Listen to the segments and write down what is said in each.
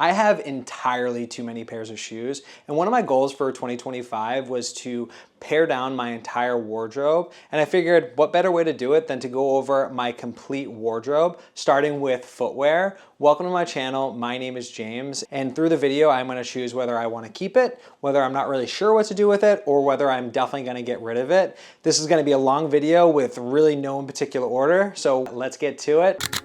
I have entirely too many pairs of shoes, and one of my goals for 2025 was to pare down my entire wardrobe, and I figured what better way to do it than to go over my complete wardrobe, starting with footwear. Welcome to my channel, my name is James, and through the video I'm going to choose whether I want to keep it, whether I'm not really sure what to do with it, or whether I'm definitely going to get rid of it. This is going to be a long video with really no in particular order, so let's get to it.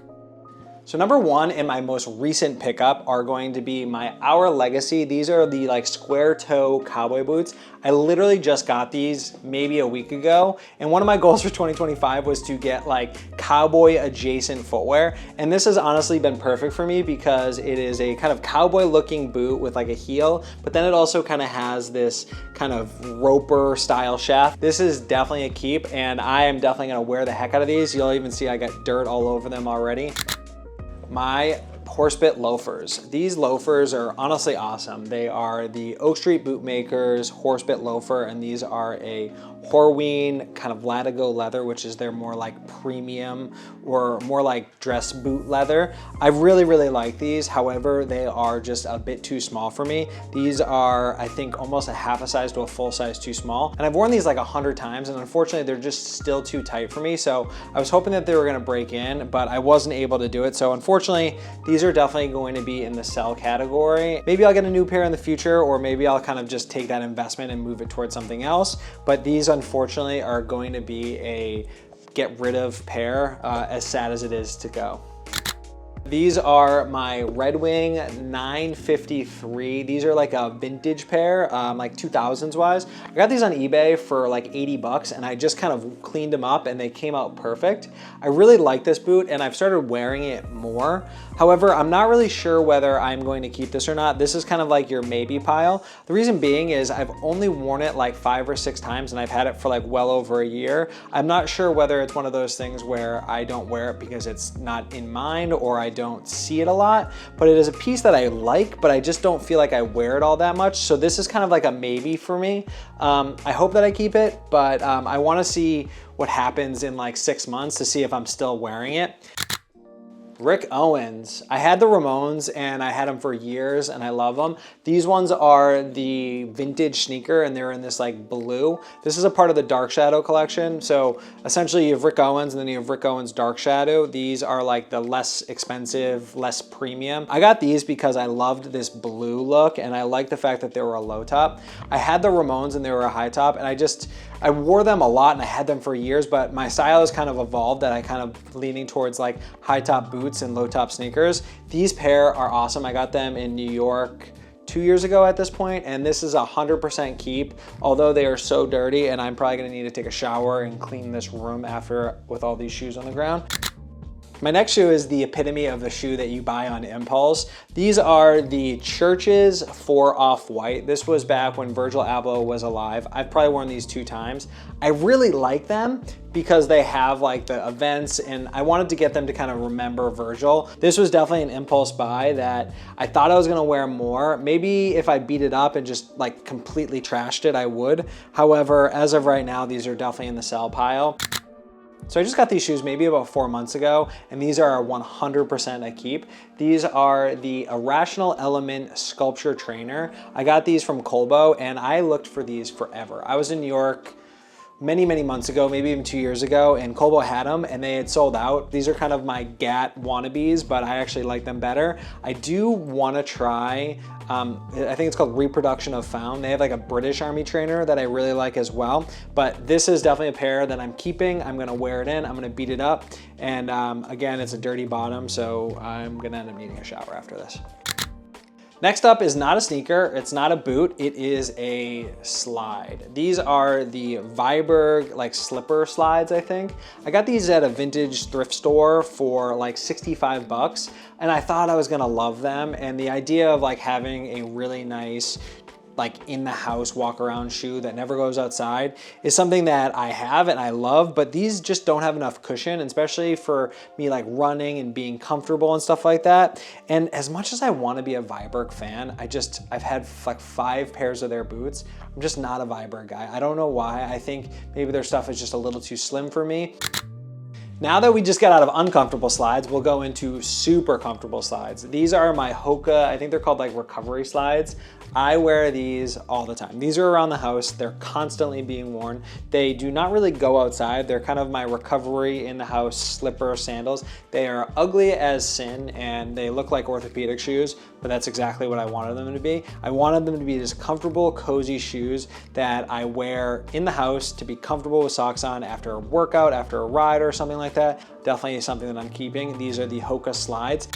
So number one in my most recent pickup are going to be my Our Legacy. These are the like square toe cowboy boots. I literally just got these maybe a week ago. And one of my goals for 2025 was to get like cowboy adjacent footwear. And this has honestly been perfect for me because it is a kind of cowboy looking boot with like a heel, but then it also kind of has this kind of roper style shaft. This is definitely a keep, and I am definitely gonna wear the heck out of these. You'll even see I got dirt all over them already. My Horsebit loafers. These loafers are honestly awesome. They are the Oak Street Bootmakers Horsebit loafer, and these are a Horween kind of Latigo leather, which is their more like premium or more like dress boot leather. I really like these. However, they are just a bit too small for me. These are, I think, almost a half a size to a full size too small. And I've worn these like 100 times, and unfortunately they're just still too tight for me. So I was hoping that they were gonna break in, but I wasn't able to do it. So unfortunately, these are definitely going to be in the sell category. Maybe I'll get a new pair in the future, or maybe I'll kind of just take that investment and move it towards something else. But these unfortunately are going to be a get rid of pair, as sad as it is to go. These are my Redwing 953. These are like a vintage pair, like 2000s wise. I got these on eBay for like 80 bucks, and I just kind of cleaned them up and they came out perfect. I really like this boot, and I've started wearing it more. However, I'm not really sure whether I'm going to keep this or not. This is kind of like your maybe pile. The reason being is I've only worn it like 5 or 6 times, and I've had it for like well over a year. I'm not sure whether it's one of those things where I don't wear it because it's not in mind, or I don't see it a lot, but it is a piece that I like, but I just don't feel like I wear it all that much. So this is kind of like a maybe for me. I hope that I keep it, but I want to see what happens in like 6 months to see if I'm still wearing it. Rick Owens. I had the Ramones and I had them for years and I love them. These ones are the vintage sneaker, and they're in this like blue. This is a part of the Drkshdw collection. So essentially you have Rick Owens and then you have Rick Owens Drkshdw. These are like the less expensive, less premium. I got these because I loved this blue look, and I like the fact that they were a low top. I had the Ramones and they were a high top, and I wore them a lot and I had them for years, but my style has kind of evolved that I kind of leaning towards like high top boots and low top sneakers. These pair are awesome. I got them in New York 2 years ago at this point, and this is 100% keep, although they are so dirty and I'm probably gonna need to take a shower and clean this room after with all these shoes on the ground. My next shoe is the epitome of the shoe that you buy on impulse. These are the Church's 4 Off-White. This was back when Virgil Abloh was alive. I've probably worn these 2 times. I really like them because they have like the events, and I wanted to get them to kind of remember Virgil. This was definitely an impulse buy that I thought I was gonna wear more. Maybe if I beat it up and just like completely trashed it, I would. However, as of right now, these are definitely in the sell pile. So I just got these shoes maybe about 4 months ago, and these are 100% a keep. These are the Irrational Element Sculpture Trainer. I got these from Colbo, and I looked for these forever. I was in New York many months ago, maybe even 2 years ago, and Colbo had them and they had sold out. These are kind of my Gat wannabes, but I actually like them better. I do want to try, I think it's called Reproduction of Found. They have like a British Army trainer that I really like as well, but this is definitely a pair that I'm keeping. I'm gonna wear it in, I'm gonna beat it up, and again, it's a dirty bottom, so I'm gonna end up needing a shower after this. Next up is not a sneaker, it's not a boot, it is a slide. These are the VIberg like slipper slides, I think. I got these at a vintage thrift store for like 65 bucks, and I thought I was gonna love them, and the idea of like having a really nice like in the house walk around shoe that never goes outside is something that I have and I love, but these just don't have enough cushion, especially for me like running and being comfortable and stuff like that. And as much as I want to be a VIberg fan, I've had like 5 pairs of their boots. I'm just not a VIberg guy. I don't know why. I think maybe their stuff is just a little too slim for me. Now that we just got out of uncomfortable slides, we'll go into super comfortable slides. These are my Hoka, I think they're called like recovery slides. I wear these all the time. These are around the house. They're constantly being worn. They do not really go outside. They're kind of my recovery in the house slipper sandals. They are ugly as sin and they look like orthopedic shoes, but that's exactly what I wanted them to be. I wanted them to be just comfortable, cozy shoes that I wear in the house to be comfortable with socks on after a workout, after a ride or something like that. Definitely something that I'm keeping. These are the Hoka slides.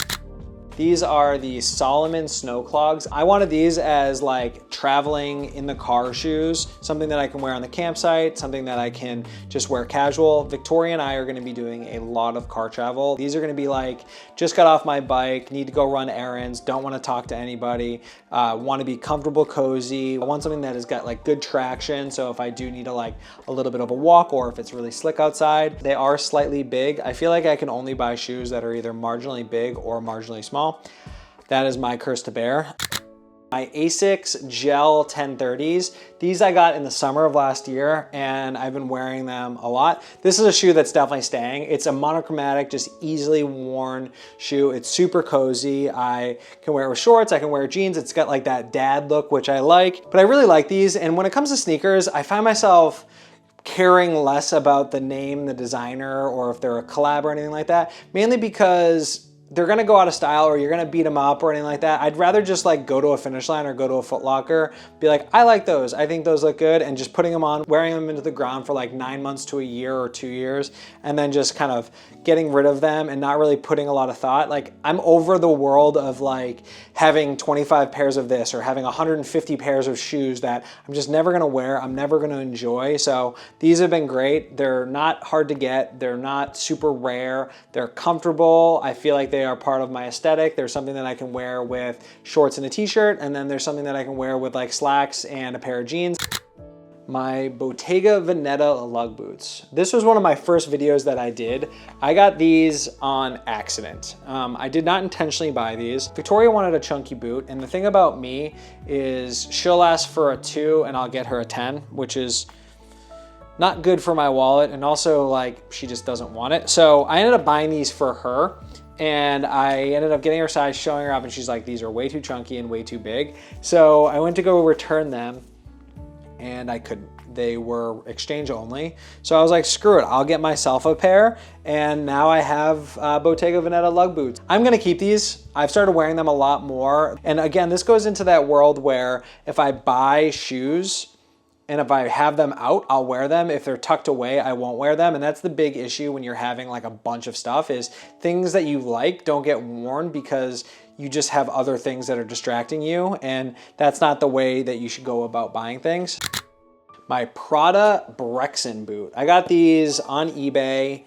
These are the Solomon snow clogs. I wanted these as like traveling in the car shoes, something that I can wear on the campsite, something that I can just wear casual. Victoria and I are gonna be doing a lot of car travel. These are gonna be like, just got off my bike, need to go run errands, don't wanna talk to anybody, wanna be comfortable, cozy. I want something that has got like good traction. So if I do need to like a little bit of a walk or if it's really slick outside, they are slightly big. I feel like I can only buy shoes that are either marginally big or marginally small. That is my curse to bear. My Ascis Gel-1030s. These I got in the summer of last year and I've been wearing them a lot. This is a shoe that's definitely staying. It's a monochromatic, just easily worn shoe. It's super cozy. I can wear it with shorts, I can wear jeans. It's got like that dad look, which I like, but I really like these. And when it comes to sneakers, I find myself caring less about the name, the designer, or if they're a collab or anything like that, mainly because they're gonna go out of style or you're gonna beat them up or anything like that. I'd rather just like go to a Finish Line or go to a Foot Locker, be like, I like those, I think those look good, and just putting them on, wearing them into the ground for like 9 months to a year or 2 years, and then just kind of getting rid of them and not really putting a lot of thought. Like I'm over the world of like having 25 pairs of this or having 150 pairs of shoes that I'm just never gonna wear, I'm never gonna enjoy. So these have been great. They're not hard to get, they're not super rare, they're comfortable. I feel like they are part of my aesthetic. There's something that I can wear with shorts and a t-shirt, and then there's something that I can wear with like slacks and a pair of jeans. My Bottega Veneta lug boots. This was one of my first videos that I did. I got these on accident. I did not intentionally buy these. Victoria wanted a chunky boot, and the thing about me is she'll ask for a 2 and I'll get her a 10, which is not good for my wallet, and also like she just doesn't want it. So I ended up buying these for her. And I ended up getting her size, showing her up, and she's like, these are way too chunky and way too big. So I went to go return them and I couldn't. They were exchange only. So I was like, screw it, I'll get myself a pair. And now I have Bottega Veneta lug boots. I'm gonna keep these. I've started wearing them a lot more. And again, this goes into that world where if I buy shoes, and if I have them out, I'll wear them. If they're tucked away, I won't wear them. And that's the big issue when you're having like a bunch of stuff, is things that you like don't get worn because you just have other things that are distracting you. And that's not the way that you should go about buying things. My Prada Brixxen boot. I got these on eBay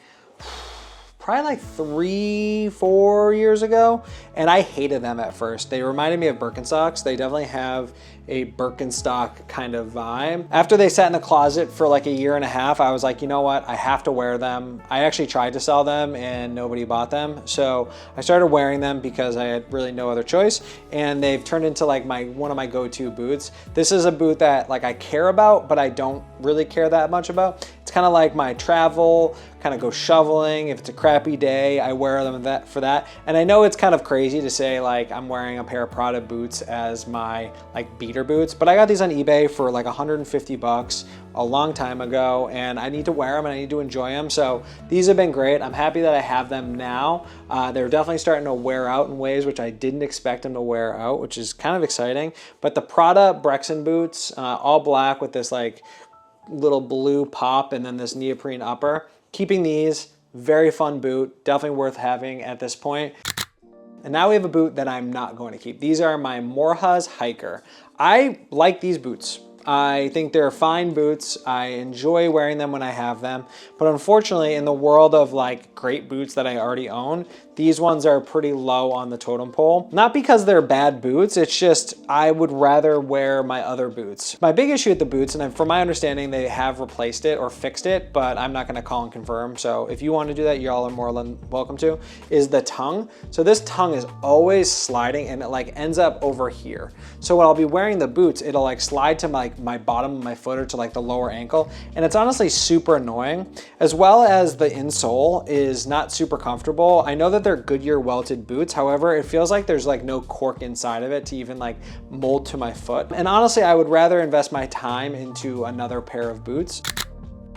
probably like 3-4 years ago, and I hated them at first. They reminded me of Birkenstocks. They definitely have a Birkenstock kind of vibe. After they sat in the closet for like 1.5 years, I was like, you know what? I have to wear them. I actually tried to sell them and nobody bought them. So I started wearing them because I had really no other choice. And they've turned into like one of my go-to boots. This is a boot that like I care about, but I don't really care that much about. It's kind of like my travel, kind of go shoveling. If it's a crappy day, I wear them for that. And I know it's kind of crazy to say like I'm wearing a pair of Prada boots as my like beater boots, but I got these on eBay for like 150 bucks a long time ago, and I need to wear them and I need to enjoy them. So these have been great. I'm happy that I have them now. They're definitely starting to wear out in ways which I didn't expect them to wear out, which is kind of exciting. But the Prada Brixxen boots, all black with this like little blue pop and then this neoprene upper. Keeping these, very fun boot, definitely worth having at this point. And now we have a boot that I'm not going to keep. These are my Morjas Hiker. I like these boots. I think they're fine boots. I enjoy wearing them when I have them. But unfortunately, in the world of like great boots that I already own, these ones are pretty low on the totem pole. Not because they're bad boots, it's just I would rather wear my other boots. My big issue with the boots, and from my understanding, they have replaced it or fixed it, but I'm not gonna call and confirm. So if you want to do that, y'all are more than welcome to, is the tongue. So this tongue is always sliding and it like ends up over here. So when I'll be wearing the boots, it'll like slide to my like my bottom of my foot or to like the lower ankle. And it's honestly super annoying, as well as the insole is not super comfortable. I know that they're Goodyear welted boots. However, it feels like there's like no cork inside of it to even like mold to my foot. And honestly, I would rather invest my time into another pair of boots.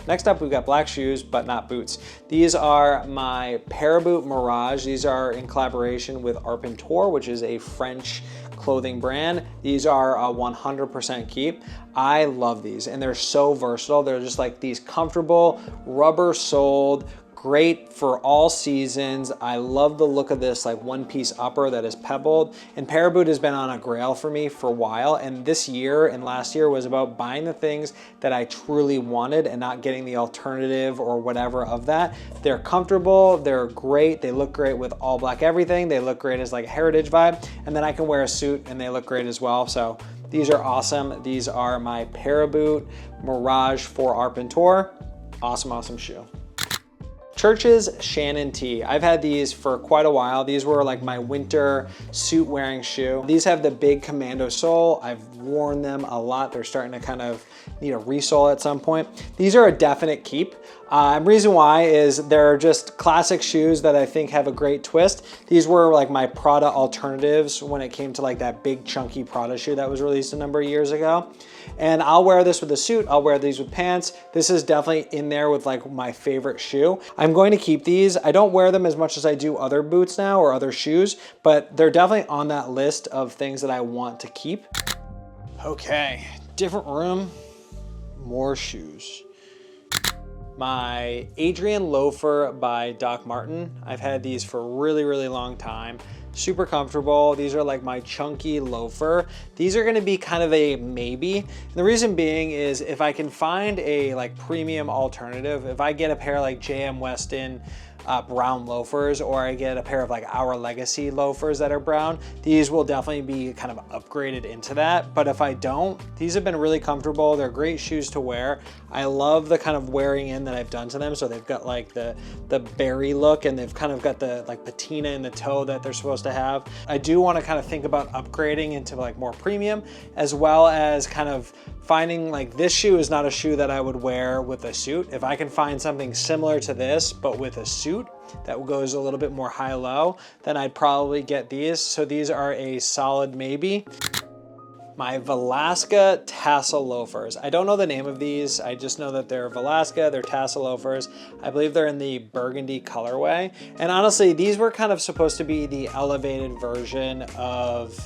Next up, we've got black shoes, but not boots. These are my Paraboot Mirage. These are in collaboration with Arpentor, which is a French clothing brand. These are a 100% keep. I love these, and they're so versatile. They're just like these comfortable, rubber-soled, great for all seasons. I love the look of this like one-piece upper that is pebbled. And Paraboot has been on a grail for me for a while. And this year and last year was about buying the things that I truly wanted and not getting the alternative or whatever of that. They're comfortable, they're great, they look great with all black everything. They look great as like a heritage vibe. And then I can wear a suit and they look great as well. So these are awesome. These are my Paraboot Mirage for Arpentor. Awesome, awesome shoe. Church's Shannon T. I've had these for quite a while. These were like my winter suit wearing shoe. These have the big commando sole. I've worn them a lot. They're starting to kind of need a resole at some point. These are a definite keep. Reason why is they're just classic shoes that I think have a great twist. These were like my Prada alternatives when it came to like that big chunky Prada shoe that was released a number of years ago. And I'll wear this with a suit. I'll wear these with pants. This is definitely in there with like my favorite shoe. I'm going to keep these. I don't wear them as much as I do other boots now or other shoes, but they're definitely on that list of things that I want to keep. Okay, different room, more shoes. My Adrian loafer by Doc Marten. I've had these for a really, really long time. Super comfortable. These are like my chunky loafer. These are gonna be kind of a maybe. And the reason being is if I can find a like premium alternative, if I get a pair like JM Weston brown loafers, or I get a pair of like Our Legacy loafers that are brown, these will definitely be kind of upgraded into that. But if I don't, these have been really comfortable. They're great shoes to wear. I love the kind of wearing in that I've done to them. So they've got like the berry look, and they've kind of got the like patina in the toe that they're supposed to have. I do want to kind of think about upgrading into like more premium, as well as kind of finding like this shoe is not a shoe that I would wear with a suit. If I can find something similar to this, but with a suit that goes a little bit more high-low, then I'd probably get these. So these are a solid maybe. My Velasca tassel loafers. I don't know the name of these. I just know that they're Velasca, they're tassel loafers. I believe they're in the burgundy colorway. And honestly, these were kind of supposed to be the elevated version of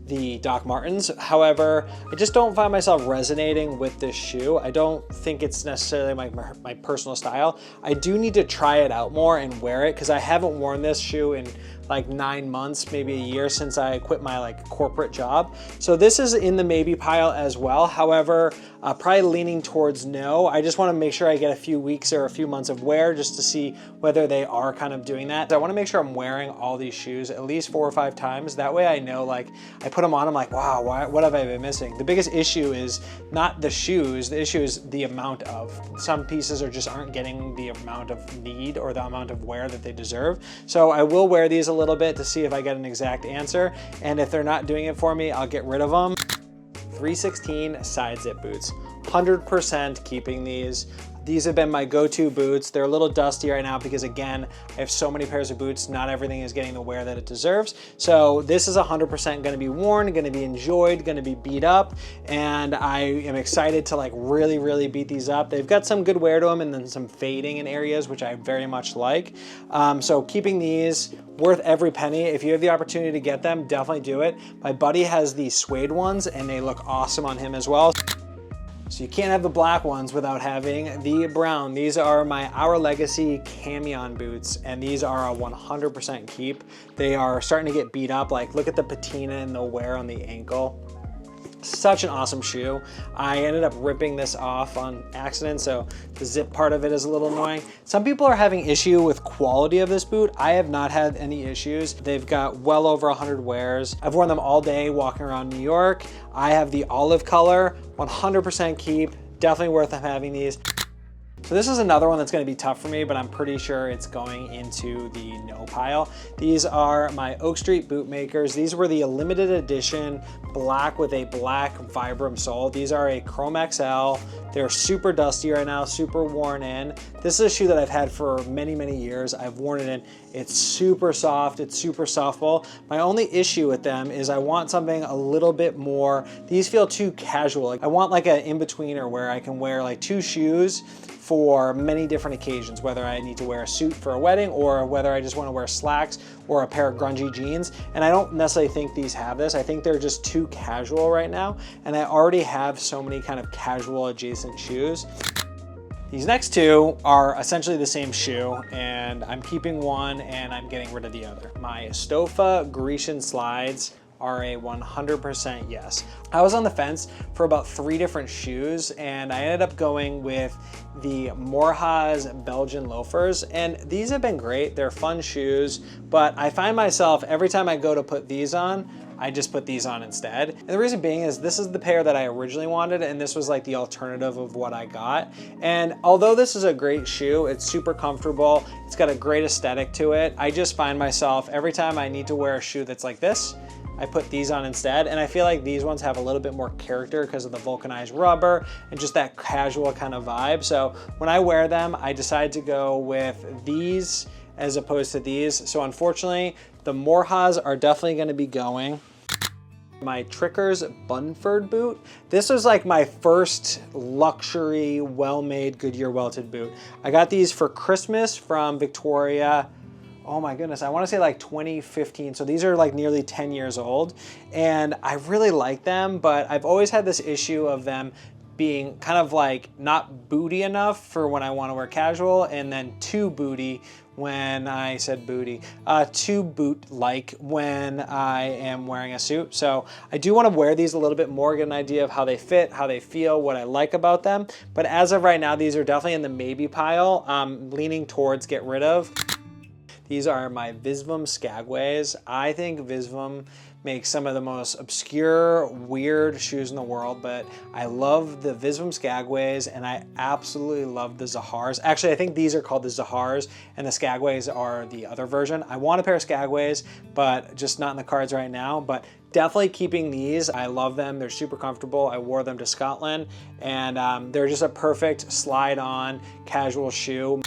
the Doc Martens. However, I just don't find myself resonating with this shoe. I don't think it's necessarily my personal style. I do need to try it out more and wear it, because I haven't worn this shoe in like 9 months, maybe a year since I quit my like corporate job. So this is in the maybe pile as well. However, probably leaning towards no. I just want to make sure I get a few weeks or a few months of wear just to see whether they are kind of doing that. I want to make sure I'm wearing all these shoes at least 4 or 5 times. That way I know, like, I put them on, I'm like, wow, what have I been missing? The biggest issue is not the shoes. The issue is the amount of. Some pieces aren't getting the amount of need or the amount of wear that they deserve. So I will wear these a little bit to see if I get an exact answer. And if they're not doing it for me, I'll get rid of them. 316 side zip boots. 100% keeping these. These have been my go-to boots. They're a little dusty right now because, again, I have so many pairs of boots. Not everything is getting the wear that it deserves. So this is 100% gonna be worn, gonna be enjoyed, gonna be beat up. And I am excited to like really, really beat these up. They've got some good wear to them and then some fading in areas, which I very much like. So keeping these, worth every penny. If you have the opportunity to get them, definitely do it. My buddy has the suede ones and they look awesome on him as well. So you can't have the black ones without having the brown. These are my Our Legacy Camion boots, and these are a 100% keep. They are starting to get beat up. Like, look at the patina and the wear on the ankle. Such an awesome shoe. I ended up ripping this off on accident, so the zip part of it is a little annoying. Some people are having issue with quality of this boot. I have not had any issues. They've got well over 100 wears. I've worn them all day walking around New York. I have the olive color, 100% keep. Definitely worth having these. So this is another one that's going to be tough for me, but I'm pretty sure it's going into the no pile. These are my Oak Street Bootmakers. These were the limited edition black with a black Vibram sole. These are a Chrome XL. They're super dusty right now, super worn in. This is a shoe that I've had for many, many years. I've worn it in. It's super soft. It's super softball. My only issue with them is I want something a little bit more. These feel too casual. Like I want like an in-betweener where I can wear like two shoes for many different occasions, whether I need to wear a suit for a wedding or whether I just want to wear slacks or a pair of grungy jeans. And I don't necessarily think these have this. I think they're just too casual right now. And I already have so many kind of casual adjacent shoes. These next two are essentially the same shoe, and I'm keeping one and I'm getting rid of the other. My Stoffa Grecian Slides are a 100% yes. I was on the fence for about 3 different shoes, and I ended up going with the Morjas Belgian loafers, and these have been great. They're fun shoes, but I find myself every time I go to put these on, I just put these on instead. And the reason being is this is the pair that I originally wanted, and this was like the alternative of what I got. And although this is a great shoe, it's super comfortable, it's got a great aesthetic to it, I just find myself every time I need to wear a shoe that's like this, I put these on instead, and I feel like these ones have a little bit more character because of the vulcanized rubber and just that casual kind of vibe. So when I wear them, I decide to go with these as opposed to these. So unfortunately, the Morjas are definitely going to be going. My Trickers Burford boot. This was like my first luxury, well-made Goodyear welted boot. I got these for Christmas from Victoria. Oh my goodness, I wanna say like 2015. So these are like nearly 10 years old, and I really like them, but I've always had this issue of them being kind of like not booty enough for when I wanna wear casual, and then too booty when I said booty, too boot-like when I am wearing a suit. So I do wanna wear these a little bit more, get an idea of how they fit, how they feel, what I like about them. But as of right now, these are definitely in the maybe pile, leaning towards get rid of. These are my Visvim Skagways. I think Visvim makes some of the most obscure, weird shoes in the world, but I love the Visvim Skagways, and I absolutely love the Zahars. Actually, I think these are called the Zahars, and the Skagways are the other version. I want a pair of Skagways, but just not in the cards right now, but definitely keeping these. I love them. They're super comfortable. I wore them to Scotland, and they're just a perfect slide-on casual shoe.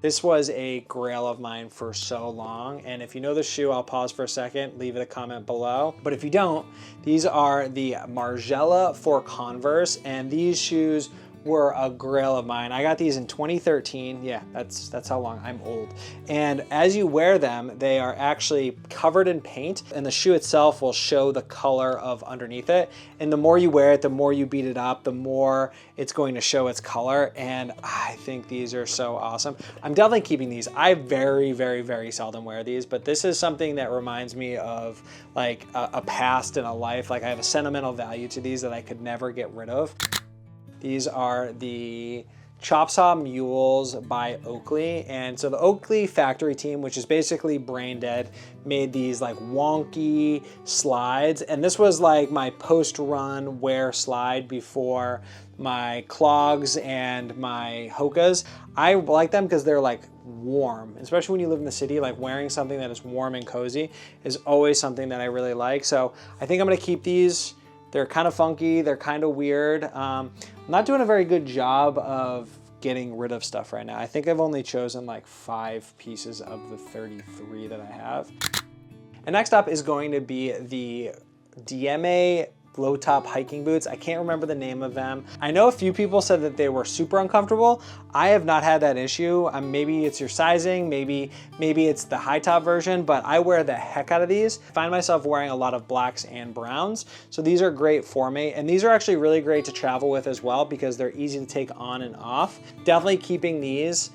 This was a grail of mine for so long, and if you know the shoe, I'll pause for a second, leave it a comment below. But if you don't, these are the Margiela for Converse, and these shoes were a grail of mine. I got these in 2013. Yeah, that's how long. I'm old. And as you wear them, they are actually covered in paint, and the shoe itself will show the color of underneath it. And the more you wear it, the more you beat it up, the more it's going to show its color. And I think these are so awesome. I'm definitely keeping these. I very, very, very seldom wear these, but this is something that reminds me of like a past and a life. Like I have a sentimental value to these that I could never get rid of. These are the Chopsaw Mules by Oakley. And so the Oakley factory team, which is basically brain dead, made these like wonky slides. And this was like my post-run wear slide before my clogs and my Hokas. I like them because they're like warm, especially when you live in the city. Like wearing something that is warm and cozy is always something that I really like. So I think I'm gonna keep these. They're kind of funky, they're kind of weird. I'm not doing a very good job of getting rid of stuff right now. I think I've only chosen like 5 pieces of the 33 that I have. And next up is going to be the DMA low top hiking boots. I can't remember the name of them. I know a few people said that they were super uncomfortable. I have not had that issue. Maybe it's your sizing, maybe it's the high top version, but I wear the heck out of these. I find myself wearing a lot of blacks and browns, so these are great for me. And these are actually really great to travel with as well because they're easy to take on and off. Definitely keeping these.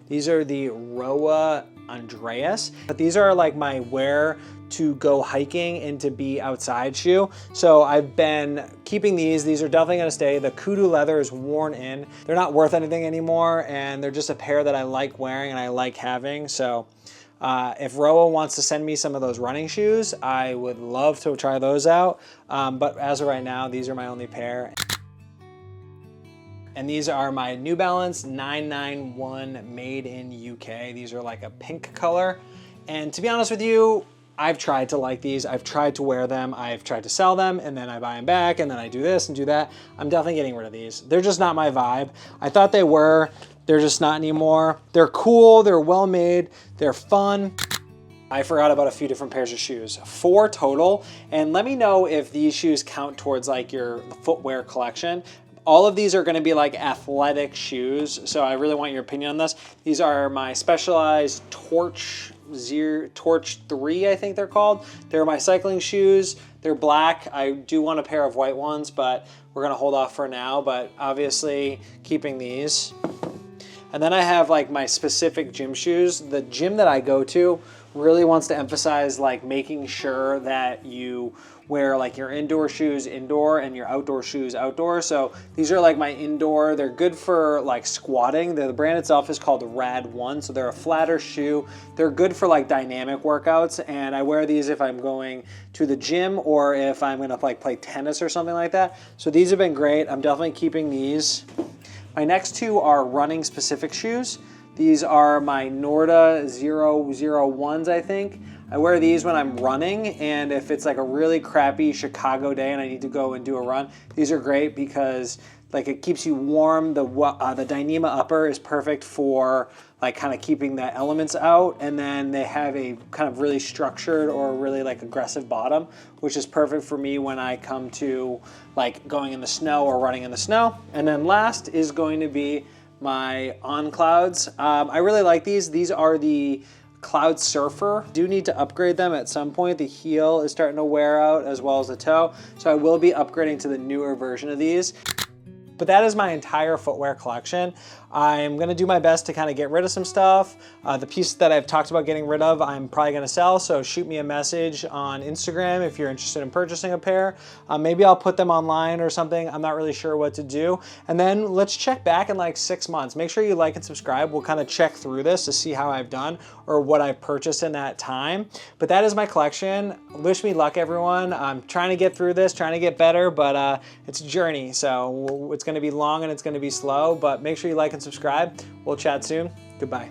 These are the Roa Andreas, but these are like my wear to go hiking and to be outside shoe. So I've been keeping these. These are definitely gonna stay. The kudu leather is worn in. They're not worth anything anymore, and they're just a pair that I like wearing and I like having. So if Roa wants to send me some of those running shoes, I would love to try those out. But as of right now, these are my only pair. And these are my New Balance 991 made in UK. These are like a pink color. And to be honest with you, I've tried to like these. I've tried to wear them. I've tried to sell them, and then I buy them back, and then I do this and do that. I'm definitely getting rid of these. They're just not my vibe. I thought they were. They're just not anymore. They're cool. They're well made. They're fun. I forgot about a few different pairs of shoes. 4 total. And let me know if these shoes count towards like your footwear collection. All of these are gonna be like athletic shoes, so I really want your opinion on this. These are my Specialized Torch 3, I think they're called. They're my cycling shoes. They're black. I do want a pair of white ones, but we're gonna hold off for now, but obviously keeping these. And then I have like my specific gym shoes. The gym that I go to really wants to emphasize like making sure that you wear like your indoor shoes indoor and your outdoor shoes outdoor. So these are like my indoor. They're good for like squatting. The brand itself is called RAD One. So they're a flatter shoe. They're good for like dynamic workouts. And I wear these if I'm going to the gym or if I'm gonna like play tennis or something like that. So these have been great. I'm definitely keeping these. My next 2 are running specific shoes. These are my Norda 001s, I think. I wear these when I'm running, and if it's like a really crappy Chicago day and I need to go and do a run, these are great because like it keeps you warm. The Dyneema upper is perfect for like kind of keeping the elements out, and then they have a kind of really structured or really like aggressive bottom, which is perfect for me when I come to like going in the snow or running in the snow. And then last is going to be my On Clouds. I really like these. These are the Cloud Surfer. Do need to upgrade them at some point. The heel is starting to wear out as well as the toe. So I will be upgrading to the newer version of these. But that is my entire footwear collection. I'm gonna do my best to kind of get rid of some stuff. The pieces that I've talked about getting rid of, I'm probably gonna sell, so shoot me a message on Instagram if you're interested in purchasing a pair. Maybe I'll put them online or something. I'm not really sure what to do. And then let's check back in like 6 months. Make sure you like and subscribe. We'll kind of check through this to see how I've done or what I've purchased in that time. But that is my collection. Wish me luck, everyone. I'm trying to get through this, trying to get better, but it's a journey. So it's gonna be long and it's gonna be slow, but make sure you like and subscribe. We'll chat soon. Goodbye.